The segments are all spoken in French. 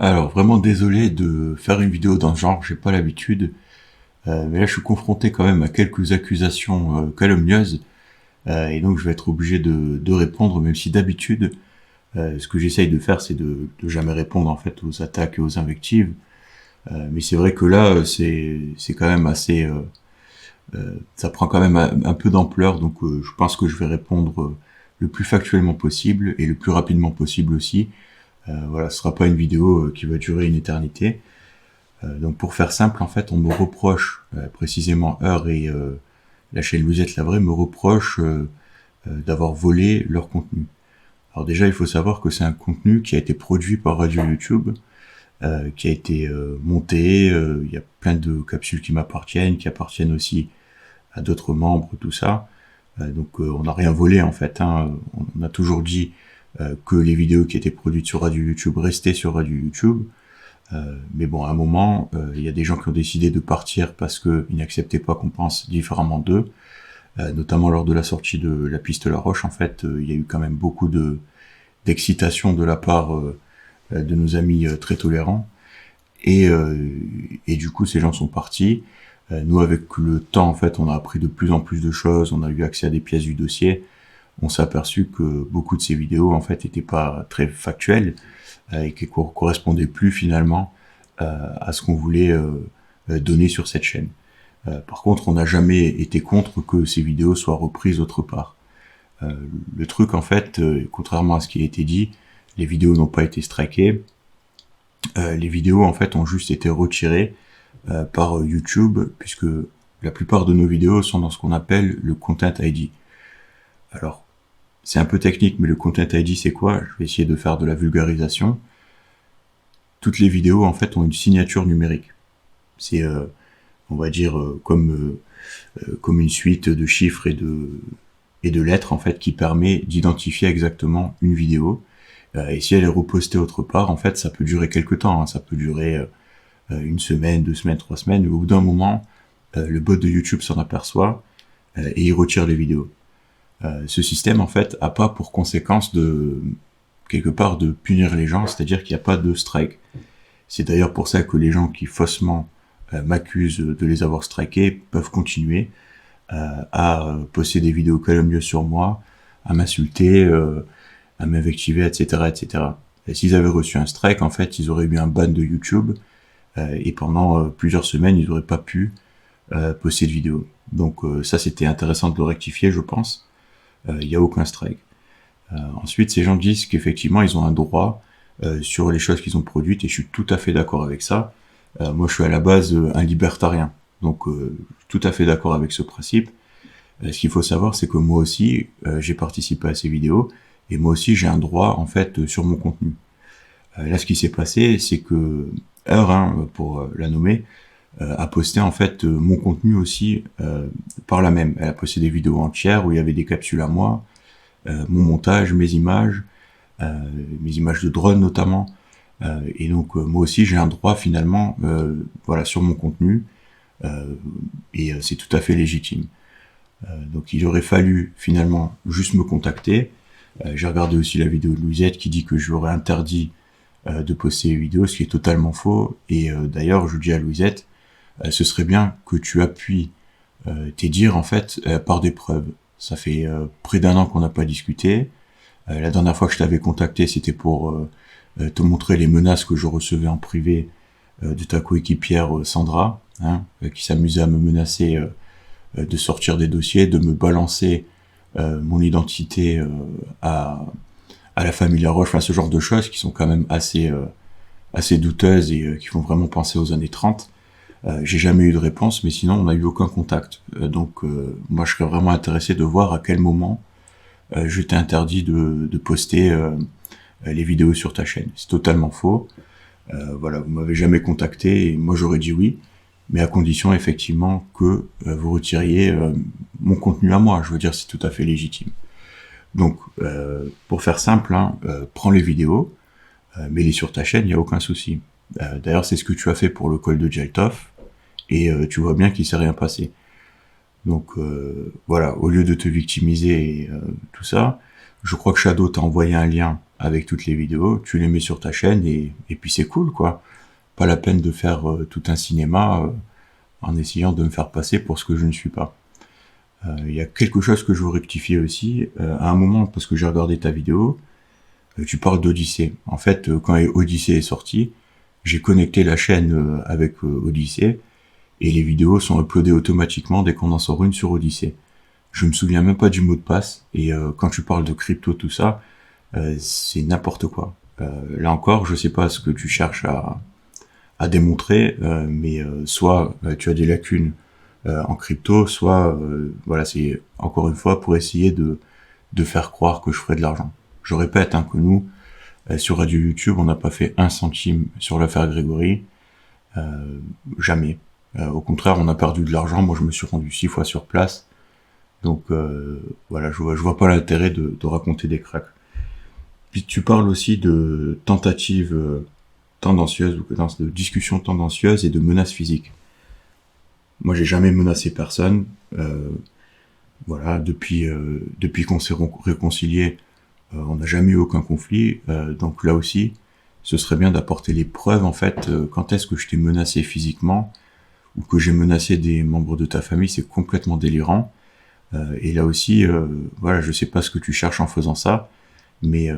Alors vraiment désolé de faire une vidéo dans ce genre, j'ai pas l'habitude, mais là je suis confronté quand même à quelques accusations calomnieuses, et donc je vais être obligé de répondre, même si d'habitude, ce que j'essaye de faire, c'est de jamais répondre en fait aux attaques et aux invectives. Mais c'est vrai que là, c'est quand même assez, ça prend quand même un peu d'ampleur, donc je pense que je vais répondre le plus factuellement possible et le plus rapidement possible aussi. Voilà, ce sera pas une vidéo qui va durer une éternité. Donc pour faire simple, en fait, on me reproche, précisément Heure et la chaîne Louisette la Vraie me reproche d'avoir volé leur contenu. Alors déjà, il faut savoir que c'est un contenu qui a été produit par Radio YouTube, qui a été monté, il y a plein de capsules qui m'appartiennent, qui appartiennent aussi à d'autres membres, tout ça. Donc on n'a rien volé en fait, hein. On a toujours dit que les vidéos qui étaient produites sur Radio YouTube restaient sur Radio YouTube. Mais bon, à un moment, il y a des gens qui ont décidé de partir parce qu'ils n'acceptaient pas qu'on pense différemment d'eux, notamment lors de la sortie de La Piste La Roche. En fait, il y a eu quand même beaucoup d'excitation de la part de nos amis très tolérants. Et du coup, ces gens sont partis. Nous, avec le temps, en fait, on a appris de plus en plus de choses, on a eu accès à des pièces du dossier. On s'est aperçu que beaucoup de ces vidéos, en fait, n'étaient pas très factuelles, et qui correspondaient plus finalement à ce qu'on voulait donner sur cette chaîne. Par contre, on n'a jamais été contre que ces vidéos soient reprises autre part. Le truc, en fait, contrairement à ce qui a été dit, les vidéos n'ont pas été strikées. Les vidéos, en fait, ont juste été retirées par YouTube, puisque la plupart de nos vidéos sont dans ce qu'on appelle le Content ID. Alors, c'est un peu technique, mais le Content ID, c'est quoi? Je vais essayer de faire de la vulgarisation. Toutes les vidéos, en fait, ont une signature numérique. C'est, on va dire, comme une suite de chiffres et de lettres, en fait, qui permet d'identifier exactement une vidéo. Et si elle est repostée autre part, en fait, ça peut durer quelques temps, hein. Ça peut durer une semaine, 2 semaines, 3 semaines. Au bout d'un moment, le bot de YouTube s'en aperçoit et il retire les vidéos. Ce système, en fait, a pas pour conséquence quelque part de punir les gens, c'est-à-dire qu'il n'y a pas de strike. C'est d'ailleurs pour ça que les gens qui faussement m'accusent de les avoir strikés peuvent continuer à poster des vidéos calomnieuses sur moi, à m'insulter, à m'invectiver, etc., etc. Et s'ils avaient reçu un strike, en fait, ils auraient eu un ban de YouTube, et pendant plusieurs semaines, ils n'auraient pas pu poster de vidéos. Donc ça, c'était intéressant de le rectifier, je pense. Il n'y a aucun strike. Ensuite, ces gens disent qu'effectivement, ils ont un droit sur les choses qu'ils ont produites, et je suis tout à fait d'accord avec ça. Moi, je suis à la base un libertarien, donc tout à fait d'accord avec ce principe. Ce qu'il faut savoir, c'est que moi aussi, j'ai participé à ces vidéos, et moi aussi, j'ai un droit, en fait, sur mon contenu. Là, ce qui s'est passé, c'est que Heure, hein, pour la nommer, a posté, en fait, mon contenu aussi par là même. Elle a posté des vidéos entières où il y avait des capsules à moi, mon montage, mes images de drone notamment. Et donc, moi aussi, j'ai un droit, finalement, voilà, sur mon contenu, et c'est tout à fait légitime. Donc il aurait fallu finalement juste me contacter. J'ai regardé aussi la vidéo de Louisette qui dit que je lui aurais interdit de poster les vidéos, ce qui est totalement faux. Et d'ailleurs, je dis à Louisette, ce serait bien que tu appuies tes dires en fait par des preuves. Ça fait près d'un an qu'on n'a pas discuté. La dernière fois que je t'avais contacté, c'était pour te montrer les menaces que je recevais en privé de ta coéquipière Sandra, hein, qui s'amusait à me menacer de sortir des dossiers, de me balancer mon identité à la famille Laroche, enfin ce genre de choses qui sont quand même assez douteuses et qui font vraiment penser aux années 30. J'ai jamais eu de réponse, mais sinon on n'a eu aucun contact. Donc moi je serais vraiment intéressé de voir à quel moment je t'ai interdit de poster les vidéos sur ta chaîne. C'est totalement faux. Voilà, vous m'avez jamais contacté et moi j'aurais dit oui, mais à condition effectivement que vous retiriez mon contenu à moi. Je veux dire, c'est tout à fait légitime. Donc, pour faire simple, hein, prends les vidéos, mets-les sur ta chaîne, il n'y a aucun souci. D'ailleurs, c'est ce que tu as fait pour le call de Jaltov, et tu vois bien qu'il s'est rien passé. Donc voilà, au lieu de te victimiser et tout ça, Je crois que Shadow t'a envoyé un lien avec toutes les vidéos, tu les mets sur ta chaîne et puis c'est cool, quoi. Pas la peine de faire tout un cinéma en essayant de me faire passer pour ce que je ne suis pas. Il y a quelque chose que je veux rectifier aussi. À un moment, parce que j'ai regardé ta vidéo, tu parles d'Odyssée. En fait, quand Odyssée est sorti, j'ai connecté la chaîne avec Odyssée, et les vidéos sont uploadées automatiquement dès qu'on en sort une sur Odyssée. Je me souviens même pas du mot de passe, et quand tu parles de crypto, tout ça, c'est n'importe quoi. Là encore, je sais pas ce que tu cherches à démontrer, mais soit tu as des lacunes en crypto, soit voilà, c'est encore une fois pour essayer de faire croire que je ferai de l'argent. Je répète que nous, sur Radio YouTube, on n'a pas fait 1 centime sur l'affaire Grégory, jamais. Au contraire, on a perdu de l'argent. Moi, je me suis rendu 6 fois sur place. Donc voilà, je vois pas l'intérêt de raconter des cracks. Puis tu parles aussi de tentatives tendancieuses, ou de discussions tendancieuses et de menaces physiques. Moi, j'ai jamais menacé personne. Voilà, depuis qu'on s'est réconciliés, on n'a jamais eu aucun conflit. Donc là aussi, ce serait bien d'apporter les preuves, en fait, quand est-ce que je t'ai menacé physiquement ou que j'ai menacé des membres de ta famille. C'est complètement délirant. Et là aussi, voilà, je sais pas ce que tu cherches en faisant ça, mais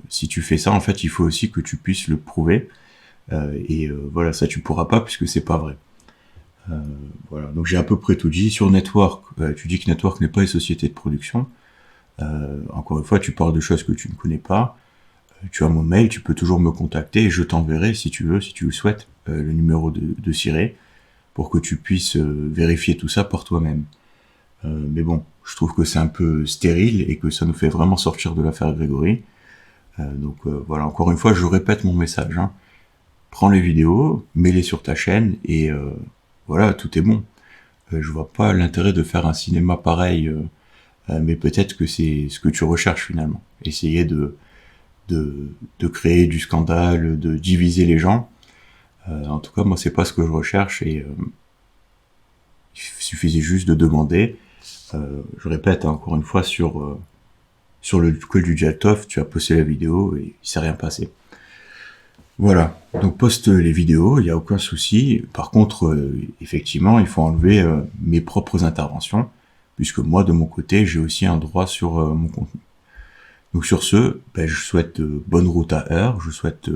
si tu fais ça, en fait, il faut aussi que tu puisses le prouver. Et voilà, ça tu pourras pas puisque c'est pas vrai. Voilà, donc j'ai à peu près tout dit. Sur Network, tu dis que Network n'est pas une société de production. Encore une fois, tu parles de choses que tu ne connais pas. Tu as mon mail, tu peux toujours me contacter et je t'enverrai, si tu veux, si tu le souhaites, le numéro de Ciré pour que tu puisses vérifier tout ça par toi-même. Mais bon, je trouve que c'est un peu stérile et que ça nous fait vraiment sortir de l'affaire Grégory. Donc voilà, encore une fois, je répète mon message. Prends les vidéos, mets-les sur ta chaîne et voilà, tout est bon. Je vois pas l'intérêt de faire un cinéma pareil, mais peut-être que c'est ce que tu recherches finalement. Essayer de créer du scandale, de diviser les gens. En tout cas, moi, c'est pas ce que je recherche et il suffisait juste de demander. Je répète encore une fois, sur le col du Jaltov, tu as posté la vidéo et il s'est rien passé. Voilà, donc poste les vidéos, il n'y a aucun souci. Par contre, effectivement, il faut enlever mes propres interventions, puisque moi, de mon côté, j'ai aussi un droit sur mon contenu. Donc sur ce, je souhaite bonne route à Heure, je souhaite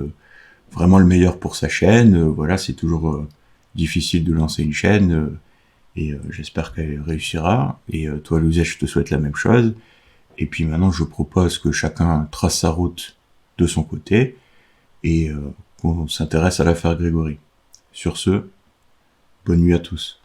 vraiment le meilleur pour sa chaîne. Voilà, c'est toujours difficile de lancer une chaîne, et j'espère qu'elle réussira. Et toi, Louzet, je te souhaite la même chose. Et puis maintenant, je propose que chacun trace sa route de son côté, et qu'on s'intéresse à l'affaire Grégory. Sur ce, bonne nuit à tous.